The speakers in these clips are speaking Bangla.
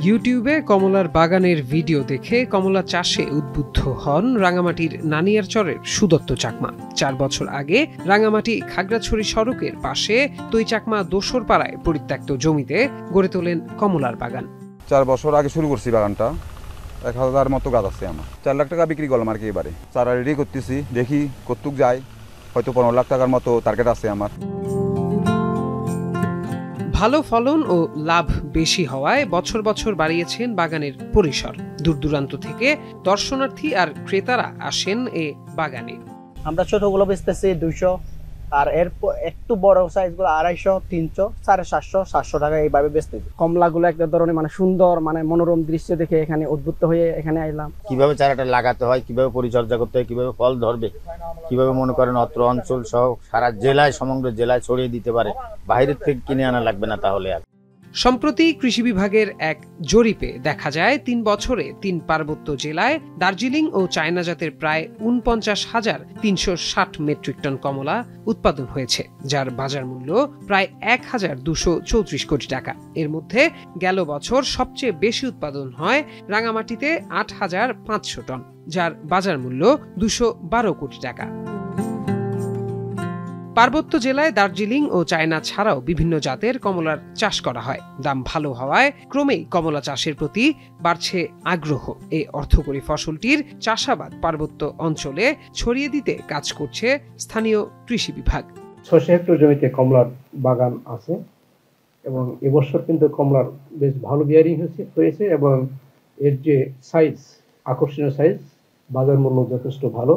ইউটিউবে কমলার বাগানের ভিডিও দেখে কমলা চাষে উদ্বুদ্ধ হন রাঙামাটির নানিয়ারচরের সুদত্ত চাকমা। 4 বছর আগে রাঙামাটি খাগড়াছড়ি সড়কের পাশে তৈ চাকমা দোসরপাড়ায় পরিত্যক্ত জমিতে গড়ে তোলেন কমলার বাগান। 4 বছর আগে শুরু করছি বাগানটা। 1000 মতো গাছ আছে আমার। 4 লাখ টাকা বিক্রি করলাম আর কি এবারে। চারা রেডি করতেছি, দেখি কতটুক যায়, হয়তো 15 লাখ টাকার মতো টার্গেট আছে আমার। ভালো ফলন ও লাভ বেশি হওয়ায় বছর বছর বাড়িয়েছেন বাগানের পরিসর। দূর দূরান্ত থেকে দর্শনার্থী আর ক্রেতারা আসেন এ বাগানে। আমরা ছোটগুলো বেচতেছি 200, আর এর একটু বড় সাইজগুলো 250, 300, 750, 700 টাকা এইভাবে বেচতেছি। কমলাগুলো একটা ধরনের সুন্দর মনোরম দৃশ্য দেখে এখানে উদ্বুদ্ধ হয়ে এখানে আইলাম। কিভাবে চারাটা লাগাতে হয়, কিভাবে পরিচর্যা করতে হয়, কিভাবে ফল ধরবে, কিভাবে মনে করেন অত্র অঞ্চল সহ সারা জেলায়, সমগ্র জেলায় ছড়িয়ে দিতে পারে, বাইরের থেকে কিনে আনা লাগবে না। তাহলে আর সম্প্রতি কৃষি বিভাগের এক জরিপে দেখা যায় 3 বছরে 3 পার্বত্য জেলায় দার্জিলিং ও চায়না জাতের প্রায় 49,360 মেট্রিক টন কমলা উৎপাদন হয়েছে, যার বাজার মূল্য প্রায় 1,234 কোটি টাকা। এর মধ্যে গেল বছর সবচেয়ে বেশি উৎপাদন হয় রাঙামাটিতে 8,500 টন, যার বাজার মূল্য 212 কোটি টাকা। পার্বত্য জেলায় দার্জিলিং ও চায়না ছাড়াও বিভিন্ন জাতের কমলার চাষ করা হয়। দাম ভালো হওয়ায় ক্রমেই কমলা চাষের প্রতি বাড়ছে আগ্রহ। এই অর্থকরী ফসলটির চাষাবাদ পার্বত্য অঞ্চলে ছড়িয়ে দিতে কাজ করছে স্থানীয় কৃষি বিভাগ। 600 হেক্টর জমিতে কমলার বাগান আছে এবং এবছর কিন্তু কমলার বেশ ভালো বিয়ারিং হয়েছে এবং এর যে সাইজ, আকর্ষণীয় সাইজ, বাজার মূল্য যথেষ্ট ভালো।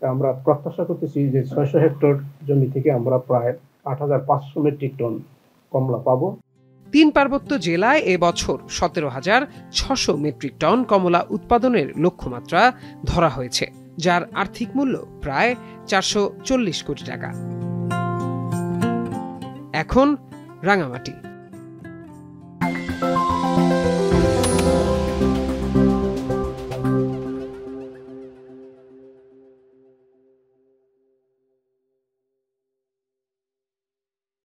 আমরা প্রত্যাশা করতেছি যে 600 হেক্টর জমি থেকে আমরা প্রায় 8,500 মেট্রিক টন কমলা পাবো। 3 পার্বত্য জেলায় এবছর 17,600 মেট্রিক টন কমলা উৎপাদনের লক্ষ্যমাত্রা ধরা হয়েছে, যার আর্থিক মূল্য প্রায় 440 কোটি টাকা। এখন রাঙামাটি।